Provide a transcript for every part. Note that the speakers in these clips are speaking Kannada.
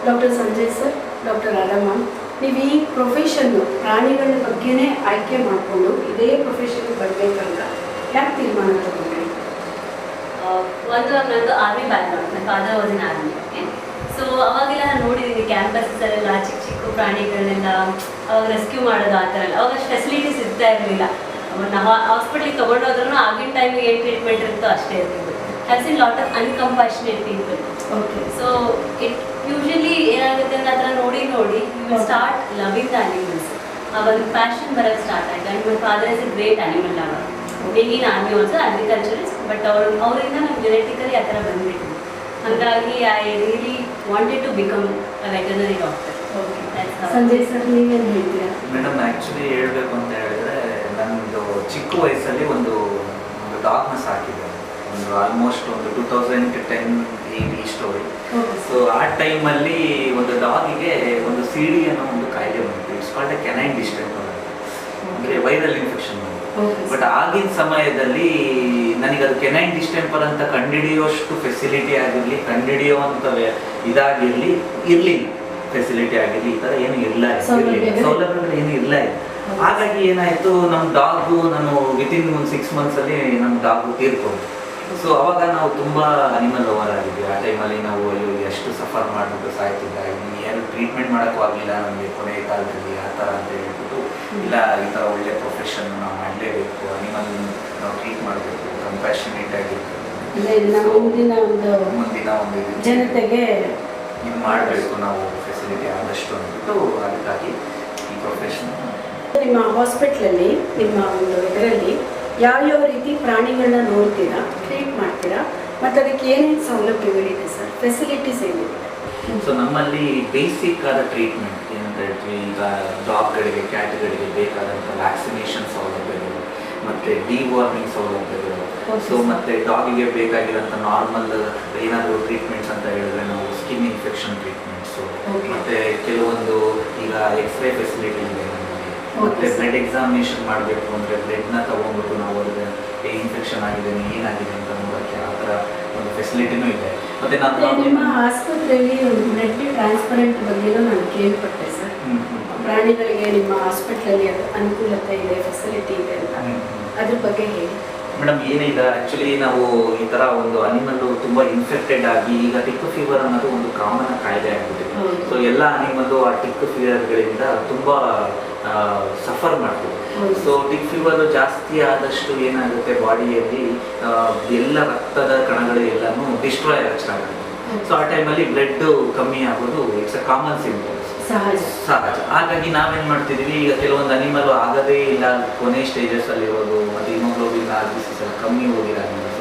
ಡಾಕ್ಟರ್ ಸಂಜಯ್ ಸರ್, ಡಾಕ್ಟರ್ ಆರಾಮ, ನೀವು ಈ ಪ್ರೊಫೆಷನ್ನು ಪ್ರಾಣಿಗಳ ಬಗ್ಗೆನೇ ಆಯ್ಕೆ ಮಾಡಿಕೊಂಡು ಇದೇ ಪ್ರೊಫೆಷನ್ಗೆ ಬರಬೇಕಂತ ಯಾಕೆ ತೀರ್ಮಾನ ತಗೊಂಡ್ರಿ? ಒಂದು ನನ್ನದು ಆರ್ಮಿ ಬ್ಯಾಕ್ಗ್ರೌಂಡ್, ನನ್ನ father was in army. So ಅವಾಗೆಲ್ಲ ನಾನು ನೋಡಿದ್ದೀನಿ ಕ್ಯಾಂಪಸ್ಸಲ್ಲೆಲ್ಲ ಚಿಕ್ಕ ಚಿಕ್ಕ ಪ್ರಾಣಿಗಳನ್ನೆಲ್ಲ ಅವಾಗ ರೆಸ್ಕ್ಯೂ ಮಾಡೋದು ಆ ಥರ ಎಲ್ಲ. ಅವಾಗ ಫೆಸಿಲಿಟೀಸ್ ಇರ್ತಾ ಇರಲಿಲ್ಲ. ನಾವು ಹಾಸ್ಪಿಟ್ಲಿಗೆ ತೊಗೊಂಡೋದ್ರೂ ಆಗಿನ ಟೈಮಿಗೆ ಏನು ಟ್ರೀಟ್ಮೆಂಟ್ ಇರುತ್ತೋ ಅಷ್ಟೇ ಇರ್ತಿತ್ತು. Has in lot of uncompassionate people. Okay. So it usually ಏನಾಗುತ್ತೆ ಅಂದರೆ ಆ ಥರ ನೋಡಿ you will start loving the animals. ಆ ಒಂದು ಪ್ಯಾಷನ್ ಬರೋಕ್ಕೆ ಸ್ಟಾರ್ಟ್ ಆಯಿತು. And my father is a great animal lover. Being in army also agriculturist, but ಅವರಿಂದ ನಮ್ಗೆ ಜೆನೆಟಿಕಲಿ ಆ ಥರ ಬಂದುಬಿಟ್ಟು ಹಾಗಾಗಿ I really wanted to become a veterinary doctor. Sanjay sir, ನೀವೇನು ಹೇಳ್ತೀರಾ? ಮೇಡಮ್, ಆ್ಯಕ್ಚುಲಿ ಹೇಳಬೇಕು ಅಂತ ಹೇಳಿದ್ರೆ ನನ್ನದು ಚಿಕ್ಕ ವಯಸ್ಸಲ್ಲಿ ಒಂದು ಡಾಗ್ನ ಸಾಕಿದೆ. ಒಂದು ಆಲ್ಮೋಸ್ಟ್ ಒಂದು 2010 ಈ ಸ್ಟೋರಿ. ಸೊ ಆ ಟೈಮಲ್ಲಿ ಒಂದು ಡಾಗಿಗೆ ಒಂದು CD ಅನ್ನೋ ಒಂದು ಕಾಯಿಲೆ ಬಂತು. It's called A canine distemper, ಅಂದರೆ ವೈರಲ್ ಇನ್ಫೆಕ್ಷನ್. ಬಟ್ ಆಗಿನ ಸಮಯದಲ್ಲಿ ನನಗೆ ಅದು ಕೆನೈನ್ ಡಿಸ್ಟೆಂಪರ್ ಅಂತ ಕಂಡುಹಿಡಿಯೋಷ್ಟು ಫೆಸಿಲಿಟಿ ಆಗಿರಲಿ, ಕಂಡುಹಿಡಿಯುವಂಥ ಇದಾಗಿರಲಿ ಇರಲಿಲ್ಲ. ಫೆಸಿಲಿಟಿ ಆಗಿರಲಿ ಈ ಥರ ಏನು ಇರಲಿಲ್ಲ, ಸೌಲಭ್ಯಗಳು ಏನು ಇಲ್ಲ. ಹಾಗಾಗಿ ಏನಾಯಿತು, ನಮ್ಮ ಡಾಗು ನಾನು ವಿತಿನ್ ಒಂದು 6 ಮಂತ್ಸಲ್ಲಿ ನಮ್ಮ ಡಾಗು ತೀರ್ಕೊಂಡು. ಸೊ ಅವಾಗ ನಾವು ತುಂಬ ಅನಿಮಲ್ ಲವರ್ ಆಗಿದ್ವಿ. ಆ ಟೈಮಲ್ಲಿ ನಾವು ಎಷ್ಟು ಸಫರ್ ಮಾಡಿಬಿಟ್ಟು ಸಾಯ್ತಿದ್ದ, ಏನು ಟ್ರೀಟ್ಮೆಂಟ್ ಮಾಡೋಕ್ಕೂ ಆಗಲಿಲ್ಲ ನಮಗೆ ಕೊನೆಯ ಕಾಲದಲ್ಲಿ ಆ ಥರ ಅಂತ ಹೇಳ್ಬಿಟ್ಟು, ಇಲ್ಲ ಈ ಥರ ಒಳ್ಳೆ ಪ್ರೊಫೆಷನ್ ನಾವು ಮಾಡಲೇಬೇಕು, ಅನಿಮಲ್ ನಾವು ಟ್ರೀಟ್ ಮಾಡಬೇಕು, ಕಂಪ್ಯಾಷನೇಟ್ ಆಗಿರ್ಬೇಕು, ಮುಂದಿನ ಒಂದು ಜನತೆಗೆ ಇದು ಮಾಡಬೇಕು ನಾವು ಫೆಸಿಲಿಟಿ ಆದಷ್ಟು ಅಂದ್ಬಿಟ್ಟು ಅದಕ್ಕಾಗಿ ಈ ಪ್ರೊಫೆಷನ್. ನಿಮ್ಮ ಹಾಸ್ಪಿಟ್ಲಲ್ಲಿ, ನಿಮ್ಮ ಒಂದು ಇದರಲ್ಲಿ ಯಾವ್ಯಾವ ರೀತಿ ಪ್ರಾಣಿಗಳನ್ನ ನೋಡ್ತೀರಾ, ಟ್ರೀಟ್ ಮಾಡ್ತೀರಾ, ಮತ್ತು ಅದಕ್ಕೆ ಏನೇನು ಸೌಲಭ್ಯಗಳಿದೆ ಸರ್, ಫೆಸಿಲಿಟೀಸ್ ಏನಿದೆ? ಸೊ ನಮ್ಮಲ್ಲಿ ಬೇಸಿಕ್ ಆದ ಟ್ರೀಟ್ಮೆಂಟ್ ಏನಂತ ಹೇಳ್ತೀವಿ, ಈಗ ಡಾಗ್ಗಳಿಗೆ, ಕ್ಯಾಟ್ಗಳಿಗೆ ಬೇಕಾದಂಥ ವ್ಯಾಕ್ಸಿನೇಷನ್ ಸೌಲಭ್ಯಗಳು, ಮತ್ತು ಡಿವಾರ್ಮಿಂಗ್ ಸೌಲಭ್ಯಗಳು. ಸೊ ಮತ್ತು ಡಾಗಿಗೆ ಬೇಕಾಗಿರೋಂಥ ನಾರ್ಮಲ್ ಏನಾದರೂ ಟ್ರೀಟ್ಮೆಂಟ್ಸ್ ಅಂತ ಹೇಳಿದ್ರೆ ನಾವು ಸ್ಕಿನ್ ಇನ್ಫೆಕ್ಷನ್ ಟ್ರೀಟ್ಮೆಂಟ್ಸು, ಮತ್ತು ಕೆಲವೊಂದು ಈಗ ಎಕ್ಸ್ರೇ ಫೆಸಿಲಿಟಿ ಇದೆ ನಮಗೆ. ಮತ್ತು ಬ್ಲಡ್ ಎಕ್ಸಾಮಿನೇಷನ್ ಮಾಡಬೇಕು ಅಂದರೆ ಬ್ಲಡ್ನ ತೊಗೊಂಡ್ಬಿಟ್ಟು ನಾವು ಅದಕ್ಕೆ ಇನ್ಫೆಕ್ಷನ್ ಆಗಿದೆ ಏನಾಗಿದೆ ಅಂತ ನೋಡೋಕ್ಕೆ ಆ ಥರ ಒಂದು ಫೆಸಿಲಿಟಿನೂ ಇದೆ. ಮತ್ತು ನಿಮ್ಮ ಆಸ್ಪತ್ರೆಯಲ್ಲಿ ಒಂದು ಬ್ಲಡ್ ಟ್ರಾನ್ಸ್ಪರೆಂಟ್ ಬಗ್ಗೆನೂ ನಾನು ಕೇಳ್ಪಟ್ಟೆ ಸರ್. ಪ್ರಾಣಿಗಳಿಗೆ ನಿಮ್ಮ ಹಾಸ್ಪಿಟ್ಲಲ್ಲಿ ಅದು ಅನುಕೂಲತೆ ಇದೆ, ಫೆಸಿಲಿಟಿ ಇದೆ ಅಂತ, ಅದ್ರ ಬಗ್ಗೆ ಹೇಳಿ ಮೇಡಮ್. ಏನಿಲ್ಲ, ಆ್ಯಕ್ಚುಲಿ ನಾವು ಈ ಥರ ಒಂದು ಅನಿಮಲ್ಲು ತುಂಬ ಇನ್ಫೆಕ್ಟೆಡ್ ಆಗಿ, ಈಗ ಟಿಕ್ ಫೀವರ್ ಅನ್ನೋದು ಒಂದು ಕಾಮನ್ ಕಾಯಿಲೆ ಆಗಿಬಿಟ್ಟಿದೆ. ಸೊ ಎಲ್ಲ ಅನಿಮಲ್ಲು ಆ ಟಿಕ್ ಫೀವರ್ಗಳಿಂದ ತುಂಬ ಸಫರ್ ಮಾಡ್ಬೋದು. ಸೊ ಟಿಕ್ ಫೀವರು ಜಾಸ್ತಿ ಆದಷ್ಟು ಏನಾಗುತ್ತೆ, ಬಾಡಿಯಲ್ಲಿ ಎಲ್ಲ ರಕ್ತದ ಕಣಗಳು ಎಲ್ಲನೂ ಡಿಸ್ಟ್ರಾಯ್ ಆಗಕ್ಕೆ ಸ್ಟಾರ್ಟ್ ಆಗುತ್ತೆ. ಸೊ ಆ ಟೈಮಲ್ಲಿ ಬ್ಲಡ್ ಕಮ್ಮಿ ಆಗೋದು ಇಟ್ಸ್ ಅ ಕಾಮನ್ ಸಿಂಪ್ಟಮ್ಸ್, ಸಹಜ. ಹಾಗಾಗಿ ನಾವೇನು ಮಾಡ್ತಿದ್ದೀವಿ, ಈಗ ಕೆಲವೊಂದು ಅನಿಮಲ್ ಆಗದೇ ಇಲ್ಲ, ಕೊನೆ ಸ್ಟೇಜಸಲ್ಲಿ ಇರೋದು, ಮತ್ತು ಹಿಮೋಗ್ಲೋಬಿನ್ RBCs ಎಲ್ಲ ಕಮ್ಮಿ ಹೋಗಿರೋ ಅನಿಮಲ್ಸ್.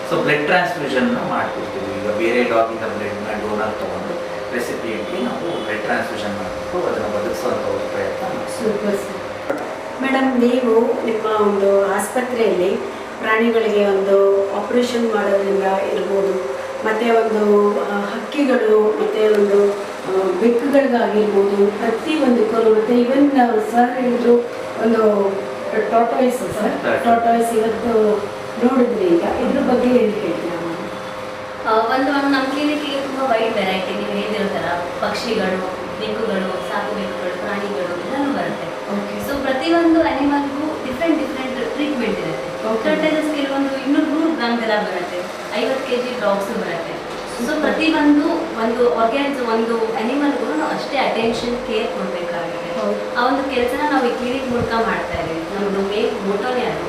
ಸೊ ಬ್ಲಡ್ ಟ್ರಾನ್ಸ್ಫ್ಯೂಷನ್ನ ಮಾಡ್ತಿರ್ತೀವಿ. ಈಗ ಬೇರೆ ಡಾಗಿಂದ ಬ್ಲಡ್ನ ಡೋನರ್ ತೊಗೊಂಡು ರೆಸಿಪಿಯೆಂಟ್ಗೆ ನಾವು ಬ್ಲಡ್ ಟ್ರಾನ್ಸ್ಫ್ಯೂಷನ್ ಮಾಡಬೇಕು, ಅದನ್ನು ಬದುಕಿಸುವಂಥ ಒಂದು ಪ್ರಯತ್ನ. Super sir. ಮೇಡಮ್, ನೀವು ನಿಮ್ಮ ಒಂದು ಆಸ್ಪತ್ರೆಯಲ್ಲಿ ಪ್ರಾಣಿಗಳಿಗೆ ಒಂದು ಆಪರೇಷನ್ ಮಾಡೋದ್ರಿಂದ ಇರ್ಬೋದು, ಮತ್ತು ಒಂದು ಹಕ್ಕಿಗಳು, ಮತ್ತು ಒಂದು ಬೆಕ್ಕುಗಳಿಗಾಗಿರ್ಬೋದು, ಪ್ರತಿಯೊಂದಕ್ಕೂ, ಮತ್ತು ಈವನ್ ಸರ್ ಹೇಳಿದ್ರು ಒಂದು ಟಾಟಾಯ್ಸ್ ಸರ್, ಟಾಟಾಯ್ಸ್ ಇವತ್ತು ನೋಡಿದ್ರಿ. ಈಗ ಇದ್ರ ಬಗ್ಗೆ ಏನು ಹೇಳ್ತೀರಾ? ಒಂದು ನಮ್ಮ ಕ್ಲಿನಿಕ್ಗೆ ತುಂಬ ವೈಡ್ ವೆರೈಟಿ, ನೀವು ಹೇಳಿರೋ ಥರ ಪಕ್ಷಿಗಳು, ಬೆಕ್ಕುಗಳು, ಸಾಕು ಬೆಕ್ಕುಗಳು, ಪ್ರಾಣಿಗಳು ಎಲ್ಲನೂ ಬರುತ್ತೆ. ಸೊ ಪ್ರತಿಯೊಂದು ಅನಿಮಲ್ಗೂ ಡಿಫ್ರೆಂಟ್ ಟ್ರೀಟ್ಮೆಂಟ್ ಇರುತ್ತೆ. ಟರ್ಟೈಸಸ್ ಕೆಲವೊಂದು 200 ಗ್ರಾಮ್ಗೆಲ್ಲ ಬರುತ್ತೆ, 50 kg ಡಾಗ್ಸು ಬರುತ್ತೆ. ಸೊ ಪ್ರತಿಯೊಂದು ಒಂದು ಆರ್ಗ್ಯಾನ್ಸ್, ಒಂದು ಅನಿಮಲ್ಗೂ ನಾವು ಅಷ್ಟೇ ಅಟೆನ್ಷನ್, ಕೇರ್ ಕೊಡಬೇಕಾಗಿದೆ. ಆ ಒಂದು ಕೆಲಸನ ನಾವು ಈ ಕ್ಲಿನಿಕ್ ಮೂಲಕ ಮಾಡ್ತಾ ಇದ್ದೀವಿ. ನಮ್ಮದು ಮೇನ್ ಮೋಟೋನೇ ಅದು.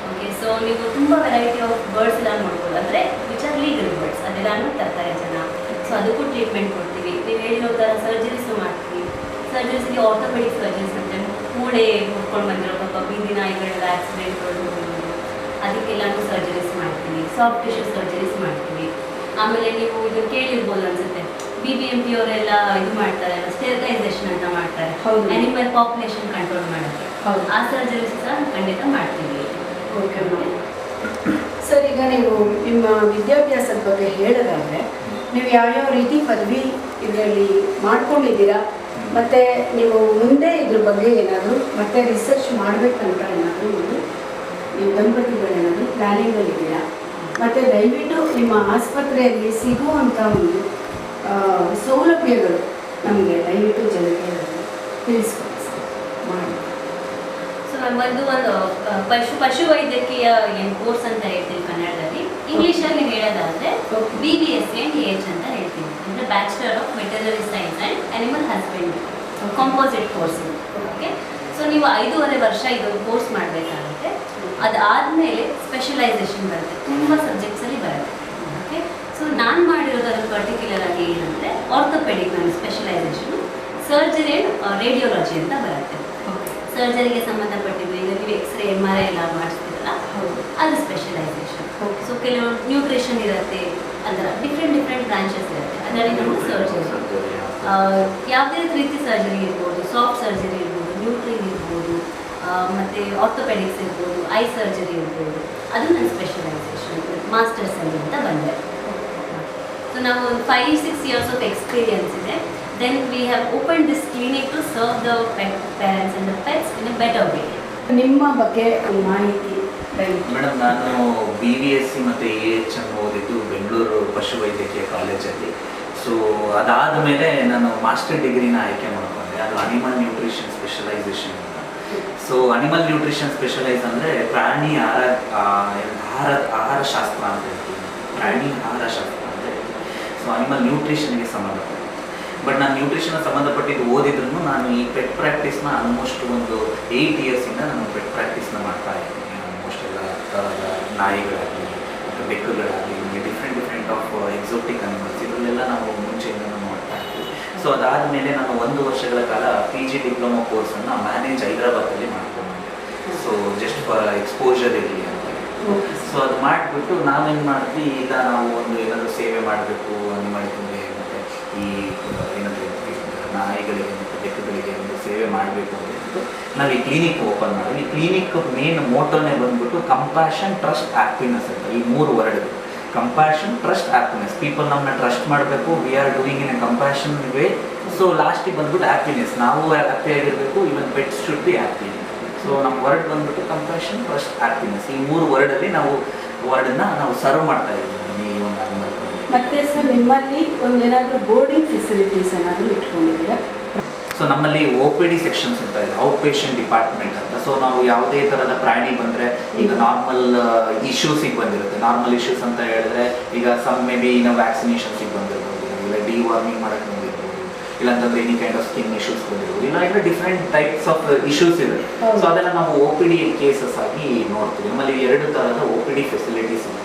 ಓಕೆ, ಸೊ ನೀವು ತುಂಬ ವೆರೈಟಿ ಆಫ್ ಬರ್ಡ್ಸ್ ಎಲ್ಲ ನೋಡ್ಬೋದು, ಅಂದರೆ ವಿಚ್ ಆರ್ ಲೀಗಲ್ ಬರ್ಡ್ಸ್, ಅದೆಲ್ಲನೂ ತರ್ತಾರೆ ಜನ. ಸೊ ಅದಕ್ಕೂ ಟ್ರೀಟ್ಮೆಂಟ್ ಕೊಡ್ತೀವಿ. ನೀವು ಹೇಳಿರೋ ಥರ ಸರ್ಜರೀಸು ಮಾಡ್ತೀವಿ. ಸರ್ಜರೀಸ್ಗೆ ಆರ್ಥೋಪೆಡಿಕ್ ಸರ್ಜರೀಸ್ ಅಂತ, ಮೂಳೆ ಮುಟ್ಕೊಂಡು ಬಂದಿರೋ ಪಾಪ ಬೀದಿ ನಾಯಿಗಳೆಲ್ಲ ಆಕ್ಸಿಡೆಂಟ್ಗಳು ಅದಕ್ಕೆಲ್ಲನೂ ಸರ್ಜರೀಸ್ ಮಾಡ್ತೀವಿ. ಸಾಫ್ಟ್ ಟಿಶ್ಯೂ ಸರ್ಜರೀಸ್ ಮಾಡ್ತೀವಿ. ಆಮೇಲೆ ನೀವು ಇದು ಕೇಳಿರ್ಬೋದು ಅನ್ಸುತ್ತೆ, BBMP ಅವರೆಲ್ಲ ಇದು ಮಾಡ್ತಾರೆ, ಸ್ಟೆರಿಲೈಸೇಷನ್ ಅಂತ ಮಾಡ್ತಾರೆ, ಅನಿಮಲ್ ಪಾಪ್ಯುಲೇಷನ್ ಕಂಟ್ರೋಲ್ ಮಾಡೋಕ್ಕೆ. ಆ ಸರ್ಜರೀಸ್ ಸಹ ಖಂಡಿತ ಮಾಡ್ತೀವಿ. Okay madam. ಸರ್, ಈಗ ನೀವು ನಿಮ್ಮ ವಿದ್ಯಾಭ್ಯಾಸದ ಬಗ್ಗೆ ಹೇಳೋದಾದರೆ, ನೀವು ಯಾವ್ಯಾವ ರೀತಿ ಪದವಿ ಇದರಲ್ಲಿ ಮಾಡ್ಕೊಂಡಿದ್ದೀರಾ, ಮತ್ತು ನೀವು ಮುಂದೆ ಇದ್ರ ಬಗ್ಗೆ ಏನಾದರೂ ಮತ್ತೆ ರಿಸರ್ಚ್ ಮಾಡಬೇಕಂತ ಏನಾದರೂ ನೀವು ದಂಪತಿಗಳೇನಾದರೂ ಪ್ಲ್ಯಾನಿಂಗಲ್ಲಿದ್ದೀರಾ? ಮತ್ತು ದಯವಿಟ್ಟು ನಿಮ್ಮ ಆಸ್ಪತ್ರೆಯಲ್ಲಿ ಸಿಗುವಂಥ ಒಂದು ಸೌಲಭ್ಯಗಳು ನಮಗೆ ದಯವಿಟ್ಟು ಜನಕ್ಕೆ ತಿಳಿಸ್ಕೊಡಿ ಸರ್ ಮಾಡಿ. ಸೊ ನಮ್ಮದು ಒಂದು ಪಶು ವೈದ್ಯಕೀಯ ಏನು ಕೋರ್ಸ್ ಅಂತ ಹೇಳ್ತೀವಿ ಕನ್ನಡದಲ್ಲಿ. ಇಂಗ್ಲೀಷಲ್ಲಿ ಹೇಳೋದಾದರೆ BBSc ಆ್ಯಂಡ್ AH ಅಂತ ಹೇಳ್ತೀವಿ. ಅಂದರೆ bachelor of veterinary science and animal husbandry composite course ಇದು. ಓಕೆ, ಸೊ ನೀವು 5.5 ವರ್ಷ ಇದೊಂದು ಕೋರ್ಸ್ ಮಾಡಬೇಕಾಗುತ್ತೆ. ಅದಾದಮೇಲೆ ಸ್ಪೆಷಲೈಸೇಷನ್ ಬರುತ್ತೆ, ತುಂಬ ಸಬ್ಜೆಕ್ಟ್ಸಲ್ಲಿ ಬರುತ್ತೆ. ಓಕೆ, ಸೊ ನಾನು ಮಾಡಿರೋದು ಅದನ್ನು ಪರ್ಟಿಕ್ಯುಲರ್ ಆಗಿ ಏನಂದರೆ ಆರ್ಥೋಪೆಡಿಕ್ ನನ್ನ ಸ್ಪೆಷಲೈಸೇಷನು, ಸರ್ಜರಿ ಆ್ಯಂಡ್ ರೇಡಿಯೋಲಜಿ ಅಂತ ಬರುತ್ತೆ. ಸರ್ಜರಿಗೆ ಸಂಬಂಧಪಟ್ಟಿದ್ದು ಈಗ ನೀವು ಎಕ್ಸ್ರೇ MRI ಎಲ್ಲ ಮಾಡಿಸ್ತೀರಲ್ಲ, ಅದು ಸ್ಪೆಷಲೈಸೇಷನ್. ಸೊ ಕೆಲವು ನ್ಯೂಟ್ರಿಷನ್ ಇರುತ್ತೆ, ಅದರ ಡಿಫ್ರೆಂಟ್ ಬ್ರಾಂಚಸ್ ಇರುತ್ತೆ. ಅದರಲ್ಲಿ ನಮ್ಮ ಸರ್ಜರಿ ಯಾವುದೇ ರೀತಿ ಸರ್ಜರಿ ಇರ್ಬೋದು, ಸಾಫ್ಟ್ ಸರ್ಜರಿ ಇರ್ಬೋದು, ನ್ಯೂಟ್ರಿನ್ ಇರ್ಬೋದು, ಮತ್ತು ಆರ್ಥೋಪೆಡಿಕ್ಸ್ ಇರ್ಬೋದು, ಐ ಸರ್ಜರಿ ಇರ್ಬೋದು, ಅದು ನನ್ನ ಸ್ಪೆಷಲೈಸೇಷನ್ ಮಾಸ್ಟರ್ಸಲ್ಲಿ ಅಂತ ಬಂದೆ. ಸೊ ನಾವು 5-6 years ಆಫ್ ಎಕ್ಸ್ಪೀರಿಯನ್ಸ್ ಇದೆ. Then we have opened this clinic to serve the parents and the pets in a better way. ನಿಮ್ಮ ಬಗ್ಗೆ ಮಾಹಿತಿ ಮೇಡಮ್, ನಾನು BVSc ಮತ್ತು AH ಅನ್ನು ಓದಿದ್ದು ಬೆಂಗಳೂರು ಪಶುವೈದ್ಯಕೀಯ ಕಾಲೇಜಲ್ಲಿ. ಸೊ ಅದಾದ ಮೇಲೆ ನಾನು ಮಾಸ್ಟರ್ ಡಿಗ್ರಿನ ಆಯ್ಕೆ ಮಾಡ್ಕೊಂಡೆ. ಅದು ಅನಿಮಲ್ ನ್ಯೂಟ್ರಿಷನ್ ಸ್ಪೆಷಲೈಸೇಷನ್ ಅಂತ. ಸೊ ಅನಿಮಲ್ ನ್ಯೂಟ್ರಿಷನ್ ಸ್ಪೆಷಲೈಸ್ ಅಂದರೆ ಪ್ರಾಣಿ ಆಹಾರ ಶಾಸ್ತ್ರ ಅಂತ ಹೇಳ್ತೀವಿ, ಪ್ರಾಣಿ ಆಹಾರ ಶಾಸ್ತ್ರ ಅಂತ ಹೇಳ್ತೀವಿ. ಸೊ ಅನಿಮಲ್ ನ್ಯೂಟ್ರಿಷನ್ಗೆ ಸಂಬಂಧಪಟ್ಟ. ಬಟ್ ನಾನು ನ್ಯೂಟ್ರಿಷನ್ಗೆ ಸಂಬಂಧಪಟ್ಟಿದ್ದು ಓದಿದ್ರು ನಾನು ಈ ಪೆಟ್ ಪ್ರಾಕ್ಟೀಸ್ನ ಆಲ್ಮೋಸ್ಟ್ ಒಂದು 8 yearsಯಿಂದ ನಾನು ಪೆಟ್ ಪ್ರಾಕ್ಟೀಸ್ನ ಮಾಡ್ತಾ ಇದ್ದೀನಿ. ಆಲ್ಮೋಸ್ಟ್ ಎಲ್ಲ ಥರದ ನಾಯಿಗಳಾಗಲಿ ಮತ್ತು ಬೆಕ್ಕುಗಳಾಗಲಿ, ಡಿಫ್ರೆಂಟ್ ಆಫ್ ಎಕ್ಸೋಟಿಕ್ ಅನಿಮಲ್ಸ್, ಇದರಲ್ಲೆಲ್ಲ ನಾವು ಮುಂಚೆಯಿಂದ ಮಾಡ್ತಾ ಇದ್ದೀವಿ. ಸೊ ಅದಾದಮೇಲೆ ನಾನು 1 ವರ್ಷಗಳ ಕಾಲ PG ಡಿಪ್ಲೊಮಾ ಕೋರ್ಸನ್ನು ಮ್ಯಾನೇಜ್ ಹೈದರಾಬಾದಲ್ಲಿ ಮಾಡ್ಕೊಂಡೆ. ಸೊ ಜಸ್ಟ್ ಫಾರ್ ಎಕ್ಸ್ಪೋಜರ್ ಇರಲಿ ಅಂತ. ಸೊ ಅದು ಮಾಡಿಬಿಟ್ಟು ನಾವೇನು ಮಾಡಿದ್ವಿ, ಈಗ ನಾವು ಒಂದು ಏನಾದರೂ ಸೇವೆ ಮಾಡಬೇಕು ಅನಿಮಲ್ಗೆ ಮತ್ತು ಈ ಏನಾದರೂ ನಾಯಿಗಳಿಗೆ ಮತ್ತು ಬೆಕ್ಕುಗಳಿಗೆ ಒಂದು ಸೇವೆ ಮಾಡಬೇಕು ಅಂತ ಹೇಳ್ಬಿಟ್ಟು ನಾವು ಈ ಕ್ಲಿನಿಕ್ ಓಪನ್ ಮಾಡಿದ್ವಿ. ಈ ಕ್ಲಿನಿಕ್ ಮೇನ್ ಮೋಟೋನೇ ಬಂದ್ಬಿಟ್ಟು ಕಂಪ್ಯಾಷನ್, ಟ್ರಸ್ಟ್, ಹ್ಯಾಪಿನೆಸ್ ಅಂತ. ಈ 3 ವರ್ಡ್ಗಳು, ಕಂಪ್ಯಾಷನ್, ಟ್ರಸ್ಟ್, ಹ್ಯಾಪಿನೆಸ್. ಪೀಪಲ್ ನಮ್ಮನ್ನ ಟ್ರಸ್ಟ್ ಮಾಡಬೇಕು, we are doing in a compassion way. So ಲಾಸ್ಟಿಗೆ ಬಂದ್ಬಿಟ್ಟು ಹ್ಯಾಪಿನೆಸ್, ನಾವು ಹ್ಯಾಪಿಯಾಗಿರಬೇಕು, even pets should be happy. So ನಮ್ಮ ವರ್ಡ್ ಬಂದ್ಬಿಟ್ಟು ಕಂಪ್ಯಾಷನ್, ಟ್ರಸ್ಟ್, ಹ್ಯಾಪಿನೆಸ್. ಈ 3 ವರ್ಡಲ್ಲಿ ವರ್ಡನ್ನ ನಾವು ಸರ್ವ್ ಮಾಡ್ತಾ ಇದ್ದೀವಿ ಈ ಒಂದು ಅನಿಮಲ್. ಮತ್ತೆ ಸರ್ ನಿಮ್ಮಲ್ಲಿ ಒಂದೇನಾದರೂ ಬೋರ್ಡಿಂಗ್ ಫೆಸಿಲಿಟೀಸ್ ಏನಾದರೂ ಇಟ್ಕೊಂಡಿದ್ದೀರಾ? ಸೊ ನಮ್ಮಲ್ಲಿ OPD ಸೆಕ್ಷನ್ಸ್ ಅಂತ ಇದೆ, ಔಟ್ ಪೇಷಂಟ್ ಡಿಪಾರ್ಟ್ಮೆಂಟ್ ಅಂತ. ಸೊ ನಾವು ಯಾವುದೇ ಥರದ ಪ್ರಾಣಿ ಬಂದರೆ, ಈಗ ನಾರ್ಮಲ್ ಇಶ್ಯೂಸಿಗೆ ಬಂದಿರುತ್ತೆ. ನಾರ್ಮಲ್ ಇಶ್ಯೂಸ್ ಅಂತ ಹೇಳಿದ್ರೆ ಈಗ ಮೇ ಬಿ ವ್ಯಾಕ್ಸಿನೇಷನ್ಸಿಗೆ ಬಂದಿರ್ಬೋದು, ಇಲ್ಲ ಡಿವಾರ್ಮಿಂಗ್ ಮಾಡೋಕ್ಕೆ ಬಂದಿರ್ಬೋದು, ಇಲ್ಲಾಂತಂದ್ರೆ any kind of skin issues ಬಂದಿರ್ಬೋದು, ಇಲ್ಲ ಡಿಫ್ರೆಂಟ್ ಟೈಪ್ಸ್ ಆಫ್ ಇಶ್ಯೂಸ್ ಇದೆ. ಸೊ ಅದೆಲ್ಲ ನಾವು OPD ಕೇಸಸ್ ಆಗಿ ನೋಡ್ತೀವಿ. ನಮ್ಮಲ್ಲಿ 2 ಥರದ OPD ಫೆಸಿಲಿಟೀಸ್ ಇದೆ.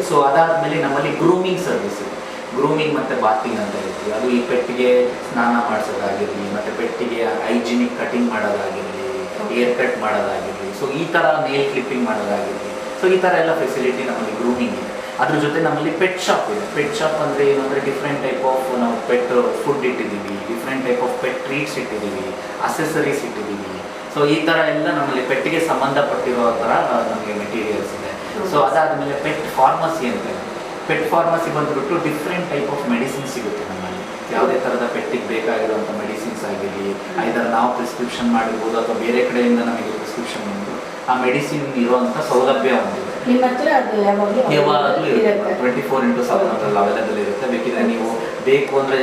ಸೊ ಅದಾದಮೇಲೆ ನಮ್ಮಲ್ಲಿ ಗ್ರೂಮಿಂಗ್ ಸರ್ವಿಸ್ ಇದೆ. ಗ್ರೂಮಿಂಗ್ ಮತ್ತು ಬಾತಿಂಗ್ ಅಂತ ಹೇಳ್ತೀವಿ. ಅದು ಈ ಪೆಟ್ಟಿಗೆ ಸ್ನಾನ ಮಾಡಿಸೋದಾಗಿರಲಿ, ಮತ್ತು ಪೆಟ್ಟಿಗೆ ಹೈಜಿನಿಕ್ ಕಟಿಂಗ್ ಮಾಡೋದಾಗಿರಲಿ, ಏರ್ ಕಟ್ ಮಾಡೋದಾಗಿರಲಿ, ಸೊ ಈ ಥರ ನೇಲ್ ಕ್ಲಿಪ್ಪಿಂಗ್ ಮಾಡೋದಾಗಿರಲಿ. ಸೊ ಈ ಥರ ಎಲ್ಲ ಫೆಸಿಲಿಟಿ ನಮ್ಮಲ್ಲಿ ಗ್ರೂಮಿಂಗ್ ಇದೆ. ಅದ್ರ ಜೊತೆ ನಮ್ಮಲ್ಲಿ ಪೆಟ್ ಶಾಪ್ ಇದೆ. ಪೆಟ್ ಶಾಪ್ ಅಂದರೆ ಏನಂದರೆ ಡಿಫ್ರೆಂಟ್ ಟೈಪ್ ಆಫ್ ನಾವು ಪೆಟ್ ಫುಡ್ ಇಟ್ಟಿದ್ದೀವಿ, different type of pet treats ಇಟ್ಟಿದ್ದೀವಿ, ಅಸೆಸರೀಸ್ ಇಟ್ಟಿದ್ದೀವಿ. ಸೊ ಈ ಥರ ಎಲ್ಲ ನಮ್ಮಲ್ಲಿ ಪೆಟ್ಟಿಗೆ ಸಂಬಂಧಪಟ್ಟಿರೋ ಥರ ನಮಗೆ ಮೆಟೀರಿಯಲ್ಸ್ ಇದೆ. ಸೊ ಅದಾದಮೇಲೆ ಪೆಟ್ ಫಾರ್ಮಸಿ ಅಂತ ಇದೆ. ಪೆಟ್ ಫಾರ್ಮಸಿ ಬಂದುಬಿಟ್ಟು ಡಿಫ್ರೆಂಟ್ ಟೈಪ್ ಆಫ್ ಮೆಡಿಸಿನ್ ಸಿಗುತ್ತೆ ನಮ್ಮಲ್ಲಿ. ಯಾವುದೇ ಥರದ ಪೆಟ್ಟಿಗೆ ಬೇಕಾಗಿರುವಂಥ ಮೆಡಿಸಿನ್ಸ್ ಆಗಿರಲಿ, ಐದರ್ ನಾವು ಪ್ರಿಸ್ಕ್ರಿಪ್ಷನ್ ಮಾಡಿರ್ಬೋದು ಅಥವಾ ಬೇರೆ ಕಡೆಯಿಂದ ನಮಗೆ ಪ್ರಿಸ್ಕ್ರಿಪ್ಷನ್ ಬಂದು ಆ ಮೆಡಿಸಿನ್ ಇರುವಂಥ ಸೌಲಭ್ಯ ಹೊಂದಿದೆ. ನಿಮ್ಮ ಹತ್ರ ಅದು ಯಾವಾಗಲೂ ಇರುತ್ತೆ, 24x7 ಅದ್ರಲ್ಲಿ ಅವೈಲೇಬಲ್ ಇರುತ್ತೆ. ಬೇಕಿದ್ರೆ ನೀವು ಬೇಕು ಅಂದರೆ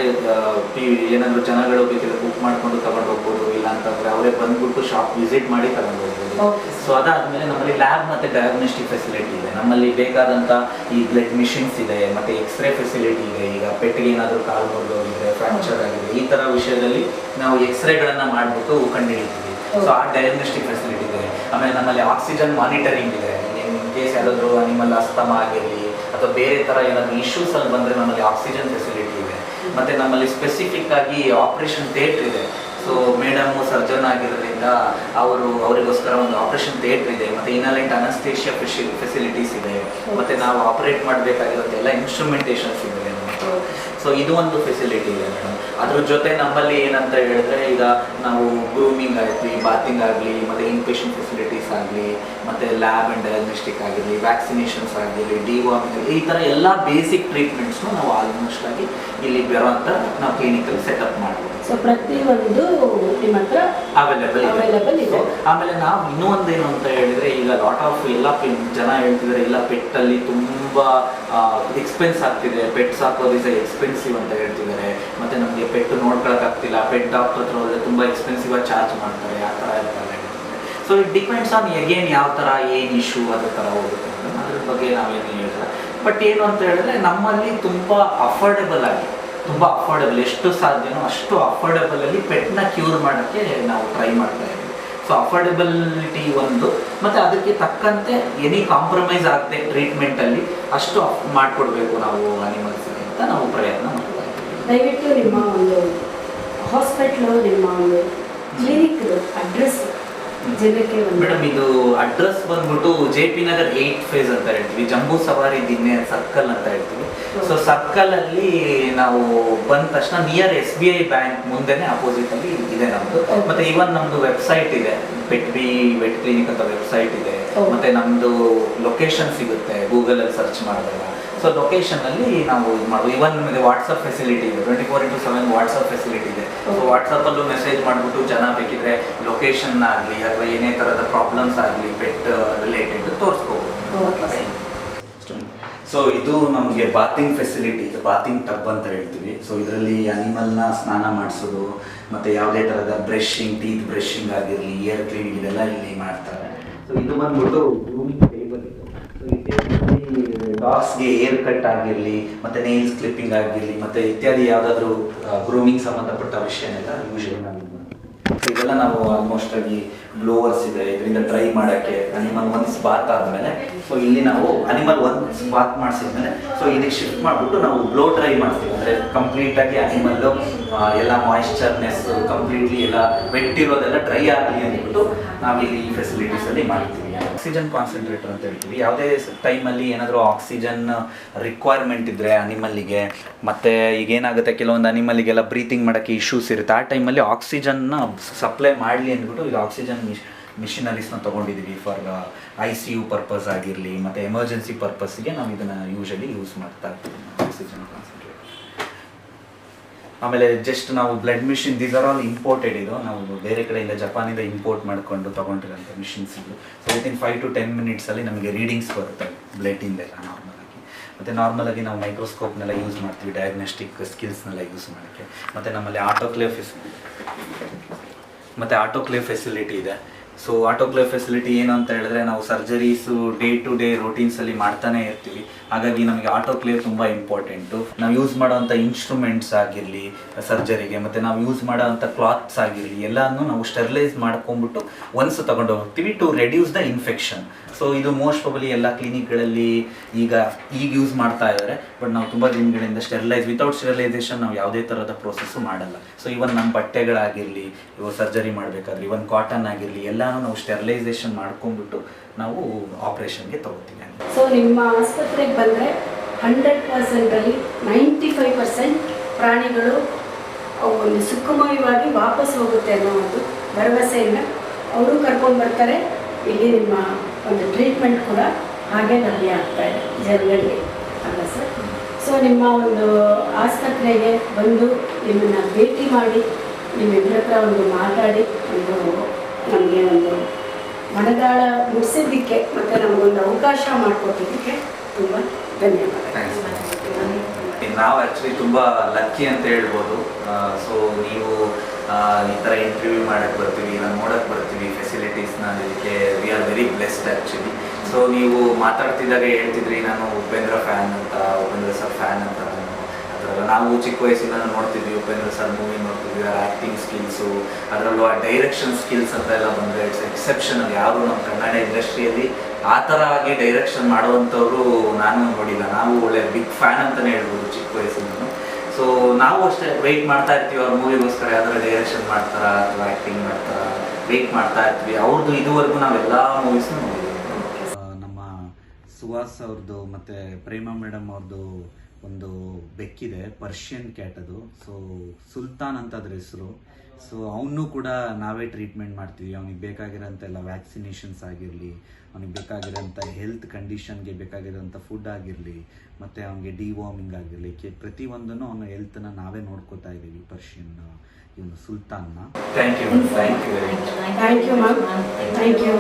ಏನಾದರೂ ಜನಗಳು ಬೇಕಿದ್ರೆ ಬುಕ್ ಮಾಡಿಕೊಂಡು ತಗೊಂಡು ಹೋಗ್ಬೋದು, ಇಲ್ಲ ಅಂತಂದರೆ ಅವರೇ ಬಂದ್ಬಿಟ್ಟು ಶಾಪ್ ವಿಸಿಟ್ ಮಾಡಿ ತಗೊಂಡು ಹೋಗ್ಬೋದು. ಸೊ ಅದಾದಮೇಲೆ ನಮ್ಮಲ್ಲಿ ಲ್ಯಾಬ್ ಮತ್ತು ಡಯಾಗ್ನೋಸ್ಟಿಕ್ ಫೆಸಿಲಿಟಿ ಇದೆ. ನಮ್ಮಲ್ಲಿ ಬೇಕಾದಂಥ ಈ ಬ್ಲಡ್ ಮಿಷಿನ್ಸ್ ಇದೆ, ಮತ್ತು ಎಕ್ಸ್ರೇ ಫೆಸಿಲಿಟಿ ಇದೆ. ಈಗ ಪೆಟ್ಟಿಗೆ ಏನಾದರೂ ಕಾಲು ಮುರಿದೋಗಿದೆ, ಫ್ರ್ಯಾಕ್ಚರ್ ಆಗಿದೆ, ಈ ಥರ ವಿಷಯದಲ್ಲಿ ನಾವು ಎಕ್ಸ್ರೇಗಳನ್ನು ಮಾಡಿಬಿಟ್ಟು ಕಂಡುಹಿಡಿತೀವಿ. ಸೊ ಆ ಡಯಾಗ್ನೋಸ್ಟಿಕ್ ಫೆಸಿಲಿಟಿ ಇದೆ. ಆಮೇಲೆ ನಮ್ಮಲ್ಲಿ ಆಕ್ಸಿಜನ್ ಮಾನಿಟರಿಂಗ್ ಇದೆ. ಇನ್ ಕೇಸ್ ಯಾರಾದರೂ ಅನಿಮಲ್ ಅಸ್ತಮ ಆಗಿರಲಿ ಅಥವಾ ಬೇರೆ ಥರ ಏನಾದರೂ ಇಶ್ಯೂಸಲ್ಲಿ ಬಂದರೆ ನಮ್ಮಲ್ಲಿ ಆಕ್ಸಿಜನ್ ಫೆಸಿಲಿಟಿ ಇದೆ. ಮತ್ತು ನಮ್ಮಲ್ಲಿ ಸ್ಪೆಸಿಫಿಕ್ ಆಗಿ ಆಪ್ರೇಷನ್ ಥಿಯೇಟ್ರ್ ಇದೆ. ಸೊ ಮೇಡಮ್ ಸರ್ಜನ್ ಆಗಿರೋದ್ರಿಂದ ಅವರಿಗೋಸ್ಕರ ಒಂದು ಆಪ್ರೇಷನ್ ಥಿಯೇಟ್ರ್ ಇದೆ. ಮತ್ತು ಇನಲೆಂಟ್ ಅನಸ್ತೇಷಿಯಾ ಫೆಸಿಲಿಟೀಸ್ ಇದೆ. ಮತ್ತು ನಾವು ಆಪರೇಟ್ ಮಾಡಬೇಕಾಗಿರೋದು ಎಲ್ಲ ಇನ್ಸ್ಟ್ರೂಮೆಂಟೇಷನ್ಸ್ ಇದೆ. ಸೊ ಇದು ಒಂದು ಫೆಸಿಲಿಟಿ ಇದೆ ಮೇಡಮ್. ಅದ್ರ ಜೊತೆ ನಮ್ಮಲ್ಲಿ ಏನಂತ ಹೇಳಿದ್ರೆ, ಈಗ ನಾವು ಗ್ರೂಮಿಂಗ್ ಆಗಲಿ, ಬಾತಿಂಗ್ ಆಗಲಿ, ಮತ್ತು ಇನ್ಪೇಷಂಟ್ ಫೆಸಿಲಿಟೀಸ್ ಆಗಲಿ, ಮತ್ತು ಲ್ಯಾಬ್ ಆ್ಯಂಡ್ ಡಯಾಗ್ನೋಸ್ಟಿಕ್ ಆಗಿರಲಿ, ವ್ಯಾಕ್ಸಿನೇಷನ್ಸ್ ಆಗಿರಲಿ, ಡಿವಾರ್ಮಿಂಗ್, ಈ ಥರ ಎಲ್ಲ ಬೇಸಿಕ್ ಟ್ರೀಟ್ಮೆಂಟ್ಸ್ನು ನಾವು ಆಲ್ಮೋಸ್ಟ್ ಆಗಿ ಇಲ್ಲಿ ಬರೋಂಥ ನಾವು ಕ್ಲಿನಿಕಲ್ಲಿ ಸೆಟಪ್ ಮಾಡ್ಬೋದು. ಸೊ ಪ್ರತಿಯೊಂದು ನಿಮ್ಮ ಹತ್ರ ಅವೈಲೇಬಲ್ ಇದೆ. ಆಮೇಲೆ ನಾವು ಇನ್ನೂ ಒಂದೇನು ಅಂತ ಹೇಳಿದ್ರೆ, ಈಗ ಲಾಟ್ ಆಫ್ ಎಲ್ಲ ಜನ ಹೇಳ್ತಿದ್ದಾರೆ ಇಲ್ಲ ಪೆಟ್ಟಲ್ಲಿ ತುಂಬ ಎಕ್ಸ್ಪೆನ್ಸ್ ಆಗ್ತಿದೆ, ಪೆಟ್ ಸಾಕೋದು ಇಸ್ ಎಕ್ಸ್ಪೆನ್ಸಿವ್ ಅಂತ ಹೇಳ್ತಿದ್ದಾರೆ, ಮತ್ತು ನಮಗೆ ಪೆಟ್ಟು ನೋಡ್ಕೊಳಕ್ಕಾಗ್ತಿಲ್ಲ, ಪೆಟ್ ಡಾಕ್ಟರ್ ಹತ್ರ ಹೋದರೆ ತುಂಬ ಎಕ್ಸ್ಪೆನ್ಸಿವ್ ಆಗಿ ಚಾರ್ಜ್ ಮಾಡ್ತಾರೆ, ಆ ಥರ ಎಲ್ಲ ಹೇಳ್ತಿದ್ದಾರೆ. So it depends on again ಯಾವ ಥರ ಏನು ಇಶ್ಯೂ ಅದ್ರ ಥರ ಹೋಗುತ್ತೆ ಅದ್ರ ಬಗ್ಗೆ ನಾವೇನು ಹೇಳಿಲ್ಲ. ಬಟ್ ಏನು ಅಂತ ಹೇಳಿದ್ರೆ ನಮ್ಮಲ್ಲಿ ತುಂಬ ಅಫೋರ್ಡೆಬಲ್ ಎಷ್ಟು ಸಾಧ್ಯನೋ ಅಷ್ಟು ಅಫೋರ್ಡೆಬಲಲ್ಲಿ ಪೆಟ್ನ ಕ್ಯೂರ್ ಮಾಡೋಕ್ಕೆ ನಾವು ಟ್ರೈ ಮಾಡ್ತಾ ಇದ್ದೀವಿ. ಸೊ ಅಫೋರ್ಡೆಬಿಲಿಟಿ ಒಂದು, ಮತ್ತು ಅದಕ್ಕೆ ತಕ್ಕಂತೆ ಎನಿ ಕಾಂಪ್ರಮೈಸ್ ಆಗದೆ ಟ್ರೀಟ್ಮೆಂಟಲ್ಲಿ ಅಷ್ಟು ಮಾಡಿಕೊಡ್ಬೇಕು ನಾವು ಅನಿಮಲ್ಸ್ಗೆ ಅಂತ ನಾವು ಪ್ರಯತ್ನ ಮಾಡ್ತಾ ಇದ್ದೀವಿ. ದಯವಿಟ್ಟು ನಿಮ್ಮ ಒಂದು ಹಾಸ್ಪಿಟ್ಲು, ನಿಮ್ಮ ಒಂದು ಕ್ಲಿನಿಕ್ ಅಡ್ರೆಸ್ ಜನಕ್ಕೆ ಮೇಡಮ್, ಇದು ಅಡ್ರೆಸ್ ಬಂದ್ಬಿಟ್ಟು JP ನಗರ್ 8 ಫೇಸ್ ಅಂತ ಹೇಳ್ತೀವಿ, ಜಂಬೂ ಸವಾರಿ ದಿನ್ನೆ ಸರ್ಕಲ್ ಅಂತ ಹೇಳ್ತೀವಿ. ಸೊ ಸರ್ಕಲ್ ಅಲ್ಲಿ ನಾವು ಬಂದ ತಕ್ಷಣ ನಿಯರ್ SBI ಬ್ಯಾಂಕ್ ಮುಂದೆನೆ ಅಪೋಸಿಟ್ ಅಲ್ಲಿ ಇದೆ ನಮ್ದು. ಮತ್ತೆ ಈವನ್ ನಮ್ದು ವೆಬ್ಸೈಟ್ ಇದೆ, ಪೆಟ್ಬಿ ವೆಟ್ ಕ್ಲಿನಿಕ್ ಅಂತ ವೆಬ್ಸೈಟ್ ಇದೆ. ಮತ್ತೆ ನಮ್ದು ಲೊಕೇಶನ್ ಸಿಗುತ್ತೆ ಗೂಗಲ್ ಅಲ್ಲಿ ಸರ್ಚ್ ಮಾಡಿದಾಗ. ಸೊ ಲೊಕೇಶನ್ ಅಲ್ಲಿ ನಾವು ಇದು ಮಾಡ್ಬೋದು. ಇವನ್ ನಮಗೆ ವಾಟ್ಸಪ್ ಫೆಸಿಲಿಟಿ ಇದೆ, 24/7 ವಾಟ್ಸಪ್ ಫೆಸಿಲಿಟಿ ಇದೆ. ಸೊ ವಾಟ್ಸಪ್ಪಲ್ಲೂ ಮೆಸೇಜ್ ಮಾಡಿಬಿಟ್ಟು ಜನ ಬೇಕಿದ್ರೆ ಲೊಕೇಶನ್ ಆಗಲಿ ಅಥವಾ ಏನೇ ಥರದ ಪ್ರಾಬ್ಲಮ್ಸ್ ಆಗಲಿ ಪೆಟ್ ರಿಲೇಟೆಡ್ ತೋರಿಸ್ಕೋಬೋದು. ಸೊ ಇದು ನಮಗೆ ಬಾತಿಂಗ್ ಫೆಸಿಲಿಟಿ, ಬಾತಿಂಗ್ ಟಬ್ ಅಂತ ಹೇಳ್ತೀವಿ. ಸೊ ಇದರಲ್ಲಿ ಅನಿಮಲ್ನ ಸ್ನಾನ ಮಾಡಿಸೋದು, ಮತ್ತು ಯಾವುದೇ ಥರದ ಬ್ರಷಿಂಗ್, ಟೀತ್ ಬ್ರಷಿಂಗ್ ಆಗಿರಲಿ, ಇಯರ್ ಕ್ಲೀನಿಂಗ್ ಇದೆಲ್ಲ ಇಲ್ಲಿ ಮಾಡ್ತಾರೆ. ಸೊ ಇದು ಬಂದ್ಬಿಟ್ಟು ಗ್ರೂಮಿಂಗ್ ಟೇಬಲ್ ಇದು. ಸೊ ಈ ಟೇಬಲಲ್ಲಿ ಡಾಗ್ಸ್ಗೆ ಏರ್ ಕಟ್ ಆಗಿರಲಿ, ಮತ್ತು ನೇಲ್ಸ್ ಕ್ಲಿಪ್ಪಿಂಗ್ ಆಗಿರಲಿ, ಮತ್ತು ಇತ್ಯಾದಿ ಯಾವುದಾದ್ರೂ ಗ್ರೂಮಿಂಗ್ ಸಂಬಂಧಪಟ್ಟ ವಿಷಯನೆಲ್ಲ ಯೂಶಲಿ ನಾವು ಇದೆಲ್ಲ ನಾವು ಆಲ್ಮೋಸ್ಟ್ ಆಗಿ ಬ್ಲೋವರ್ಸ್ ಇದೆ, ಇದರಿಂದ ಡ್ರೈ ಮಾಡೋಕ್ಕೆ. ಅನಿಮಲ್ ಒನ್ಸ್ ಬಾತ್ ಆದಮೇಲೆ ಸೊ ಇಲ್ಲಿ ನಾವು ಅನಿಮಲ್ ಒನ್ಸ್ ಬಾತ್ ಮಾಡಿಸಿದ್ಮೇಲೆ ಸೊ ಇದಕ್ಕೆ ಶಿಫ್ಟ್ ಮಾಡಿಬಿಟ್ಟು ನಾವು ಬ್ಲೋ ಡ್ರೈ ಮಾಡ್ತೀವಿ. ಅಂದರೆ ಕಂಪ್ಲೀಟಾಗಿ ಅನಿಮಲ್ಲು ಎಲ್ಲ ಮಾಯಿಶ್ಚರ್ನೆಸ್ ಕಂಪ್ಲೀಟ್ಲಿ ಎಲ್ಲ ವೆಟ್ ಇರೋದೆಲ್ಲ ಡ್ರೈ ಆಗಲಿ ಅಂದ್ಬಿಟ್ಟು ನಾವು ಇಲ್ಲಿ ಈ ಫೆಸಿಲಿಟೀಸಲ್ಲಿ ಮಾಡ್ತೀವಿ. ಆಕ್ಸಿಜನ್ ಕಾನ್ಸಂಟ್ರೇಟರ್ ಅಂತ ಹೇಳ್ತೀವಿ. ಯಾವುದೇ ಟೈಮಲ್ಲಿ ಏನಾದರೂ ಆಕ್ಸಿಜನ್ ರಿಕ್ವೈರ್ಮೆಂಟ್ ಇದ್ದರೆ ಅನಿಮಲ್ಲಿಗೆ, ಮತ್ತು ಈಗೇನಾಗುತ್ತೆ ಕೆಲವೊಂದು ಅನಿಮಲ್ಲಿಗೆಲ್ಲ ಬ್ರೀತಿಂಗ್ ಮಾಡೋಕ್ಕೆ ಇಶ್ಯೂಸ್ ಇರುತ್ತೆ, ಆ ಟೈಮಲ್ಲಿ ಆಕ್ಸಿಜನ್ನ ಸಪ್ಲೈ ಮಾಡಲಿ ಅಂದ್ಬಿಟ್ಟು ಈಗ ಆಕ್ಸಿಜನ್ ಮಿಷಿನರೀಸ್ನ ತೊಗೊಂಡಿದ್ದೀವಿ ಫಾರ್ ICU ಪರ್ಪಸ್ ಆಗಿರಲಿ, ಮತ್ತು ಎಮರ್ಜೆನ್ಸಿ ಪರ್ಪಸ್ಗೆ ನಾವು ಇದನ್ನು ಯೂಶಲಿ ಯೂಸ್ ಮಾಡ್ತಾ ಇರ್ತೀವಿ ಆಕ್ಸಿಜನ್ ಕಾನ್ಸಂಟ್ರೇಟರ್. ಆಮೇಲೆ ಜಸ್ಟ್ ನಾವು blood machine, these are all imported. ಇದು ನಾವು ಬೇರೆ ಕಡೆಯಿಂದ ಜಪಾನಿಂದ ಇಂಪೋರ್ಟ್ ಮಾಡಿಕೊಂಡು ತೊಗೊಂಡಿರೋಂಥ ಮಿಷಿನ್ಸ್ ಇದು. ಸೊ ವಿತಿನ್ 5 to 10 ಮಿನಿಟ್ಸಲ್ಲಿ ನಮಗೆ ರೀಡಿಂಗ್ಸ್ ಬರುತ್ತೆ ಬ್ಲಡ್ಡಿಂದೆಲ್ಲ ನಾರ್ಮಲಾಗಿ. ಮತ್ತು ನಾರ್ಮಲಾಗಿ ನಾವು ಮೈಕ್ರೋಸ್ಕೋಪ್ನೆಲ್ಲ ಯೂಸ್ ಮಾಡ್ತೀವಿ ಡಯಾಗ್ನೋಸ್ಟಿಕ್ ಸ್ಕಿಲ್ಸ್ನೆಲ್ಲ ಯೂಸ್ ಮಾಡೋಕ್ಕೆ. ಮತ್ತು ನಮ್ಮಲ್ಲಿ ಆಟೋಕ್ಲೇವ್ ಫೆಸಿಲಿಟಿ ಇದೆ. ಸೊ ಆಟೋಕ್ಲೇವ್ ಫೆಸಿಲಿಟಿ ಏನು ಅಂತ ಹೇಳಿದ್ರೆ, ನಾವು ಸರ್ಜರೀಸು ಡೇ ಟು ಡೇ ರೂಟೀನ್ಸಲ್ಲಿ ಮಾಡ್ತಾನೆ ಇರ್ತೀವಿ. ಹಾಗಾಗಿ ನಮಗೆ ಆಟೋಕ್ಲೇವ್ ತುಂಬ ಇಂಪಾರ್ಟೆಂಟು. ನಾವು ಯೂಸ್ ಮಾಡೋವಂಥ ಇನ್ಸ್ಟ್ರೂಮೆಂಟ್ಸ್ ಆಗಿರಲಿ ಸರ್ಜರಿಗೆ, ಮತ್ತು ನಾವು ಯೂಸ್ ಮಾಡೋವಂಥ ಕ್ಲಾತ್ಸ್ ಆಗಿರಲಿ ಎಲ್ಲನೂ ನಾವು ಸ್ಟೆರಿಲೈಸ್ ಮಾಡ್ಕೊಂಡ್ಬಿಟ್ಟು ಒನ್ಸ್ ತೊಗೊಂಡು ಹೋಗ್ತೀವಿ to reduce the infection. So ಇದು ಮೋಸ್ಟ್ ಪ್ರಾಬಲಿ ಎಲ್ಲ ಕ್ಲಿನಿಕ್ಗಳಲ್ಲಿ ಈಗ ಯೂಸ್ ಮಾಡ್ತಾ ಇದ್ದಾರೆ. ಬಟ್ ನಾವು ತುಂಬ ದಿನಗಳಿಂದ ವಿತೌಟ್ ಸ್ಟೆರಿಲೈಸೇಷನ್ ನಾವು ಯಾವುದೇ ಥರದ ಪ್ರೋಸೆಸ್ಸು ಮಾಡಲ್ಲ. ಸೊ ಇವನ್ ನಮ್ಮ ಬಟ್ಟೆಗಳಾಗಿರಲಿ, ಇವಾಗ ಸರ್ಜರಿ ಮಾಡಬೇಕಾದ್ರೆ ಇವನ್ ಕಾಟನ್ ಆಗಿರಲಿ ಎಲ್ಲನೂ ನಾವು ಸ್ಟೆರಿಲೈಸೇಷನ್ ಮಾಡ್ಕೊಂಡ್ಬಿಟ್ಟು ನಾವು ಆಪ್ರೇಷನ್ಗೆ ತಗೋತೀವಿ. ಸೊ ನಿಮ್ಮ ಆಸ್ಪತ್ರೆಗೆ ಬಂದರೆ 100%ಅಲ್ಲಿ 95% ಪ್ರಾಣಿಗಳು ಒಂದು ಸುಖಮಯವಾಗಿ ವಾಪಸ್ ಹೋಗುತ್ತೆ ಅನ್ನೋ ಒಂದು ಭರವಸೆಯಿಂದ ಅವರು ಕರ್ಕೊಂಡು ಬರ್ತಾರೆ. ಇಲ್ಲಿ ನಿಮ್ಮ ಒಂದು ಟ್ರೀಟ್ಮೆಂಟ್ ಕೂಡ ಹಾಗೆ ಲಭ್ಯ ಆಗ್ತಾ ಇದೆ ಜನಗಳಿಗೆ ಅಲ್ಲ ಸರ್. ಸೊ ನಿಮ್ಮ ಒಂದು ಆಸ್ಪತ್ರೆಗೆ ಬಂದು ನಿಮ್ಮನ್ನು ಭೇಟಿ ಮಾಡಿ ನಿಮ್ಮಿಬ್ಬರ ಹತ್ರ ಒಂದು ಮಾತಾಡಿ ಒಂದು ನಮಗೆ ಒಂದು ಮನದಾಳ ಮುಗಿಸಿದ್ದಕ್ಕೆ ಮತ್ತು ನಮಗೊಂದು ಅವಕಾಶ ಮಾಡಿಕೊಟ್ಟಿದ್ದಕ್ಕೆ ತುಂಬ ಧನ್ಯವಾದ. ನಾವು ಆ್ಯಕ್ಚುಲಿ ತುಂಬ ಲಕ್ಕಿ ಅಂತ ಹೇಳ್ಬೋದು. ಸೊ ನೀವು ಈ ಥರ ಇಂಟರ್ವ್ಯೂ ಮಾಡೋಕ್ಕೆ ಬರ್ತೀವಿ, ನಾನು ನೋಡೋಕ್ಕೆ ಬರ್ತೀವಿ ಫೆಸಿಲಿಟೀಸ್ನ, ಇದಕ್ಕೆ we are very blessed actually. So ನೀವು ಮಾತಾಡ್ತಿದ್ದಾಗ ಹೇಳ್ತಿದ್ರಿ ನಾನು ಉಪೇಂದ್ರ ಸರ್ ಫ್ಯಾನ್ ಅಂತ. ನಾವು ಚಿಕ್ಕ ವಯಸ್ಸಿಂದ ನೋಡ್ತಿದ್ವಿ ಉಪೇಂದ್ರ ಸರ್ ಮೂವಿ ನೋಡ್ತಿದ್ವಿ, ಆ್ಯಕ್ಟಿಂಗ್ ಸ್ಕಿಲ್ಸು, ಅದರಲ್ಲೂ ಆ ಡೈರೆಕ್ಷನ್ ಸ್ಕಿಲ್ಸ್ ಅಂತ ಎಲ್ಲ ಬಂದರೆ ಇಟ್ಸ್ ಎಕ್ಸೆಪ್ಷನಲ್. ಯಾರು ನಮ್ಮ ಕನ್ನಡ ಇಂಡಸ್ಟ್ರಿಯಲ್ಲಿ ಆ ಥರ ಆಗಿ ಡೈರೆಕ್ಷನ್ ಮಾಡುವಂಥವ್ರು ನಾನು ನೋಡಿಲ್ಲ. ನಾವು ಒಳ್ಳೆ ಬಿಗ್ ಫ್ಯಾನ್ ಅಂತಲೇ ಹೇಳ್ಬೋದು ಚಿಕ್ಕ ವಯಸ್ಸಿಂದ. ಸೊ ನಾವು ಅಷ್ಟೇ ವೆಯ್ಟ್ ಮಾಡ್ತಾ ಇರ್ತೀವಿ ಅವ್ರ ಮೂವಿಗೋಸ್ಕರ, ಯಾವ್ದಾರ ಡೈರೆಕ್ಷನ್ ಮಾಡ್ತಾರಾ ಅಥವಾ ಆ್ಯಕ್ಟಿಂಗ್ ಮಾಡ್ತಾರಾ ವೆಯ್ಟ್ ಮಾಡ್ತಾ ಇರ್ತೀವಿ. ಅವ್ರದ್ದು ಇದುವರೆಗೂ ನಾವೆಲ್ಲ ಮೂವೀಸ್ನ ನೋಡಿದ್ದೀವಿ. ನಮ್ಮ ಸುಹಾಸ್ ಅವ್ರದ್ದು ಮತ್ತು ಪ್ರೇಮಾ ಮೇಡಮ್ ಅವ್ರದ್ದು ಒಂದು ಬೆಕ್ಕಿದೆ, ಪರ್ಷಿಯನ್ ಕ್ಯಾಟ್ ಅದು. ಸೊ ಸುಲ್ತಾನ್ ಅಂತ ಅದ್ರ ಹೆಸರು. ಸೊ ಅವನು ಕೂಡ ನಾವೇ ಟ್ರೀಟ್ಮೆಂಟ್ ಮಾಡ್ತೀವಿ. ಅವನಿಗೆ ಬೇಕಾಗಿರೋಂಥ ಎಲ್ಲ ವ್ಯಾಕ್ಸಿನೇಷನ್ಸ್ ಆಗಿರಲಿ, ಅವನಿಗೆ ಬೇಕಾಗಿರೋಂಥ ಹೆಲ್ತ್ ಕಂಡೀಷನ್ಗೆ ಬೇಕಾಗಿರೋಂಥ ಫುಡ್ ಆಗಿರಲಿ, ಮತ್ತು ಅವನಿಗೆ ಡಿವಾರ್ಮಿಂಗ್ ಆಗಿರಲಿ, ಪ್ರತಿಯೊಂದನ್ನು ಅವನ ಹೆಲ್ತನ್ನ ನಾವೇ ನೋಡ್ಕೋತಾ ಇದ್ದೀವಿ. ಪರ್ಷಿಯನ್ ಇವನು ಸುಲ್ತಾನ್ನ. Thank you very much. Thank you ma'am, thank you.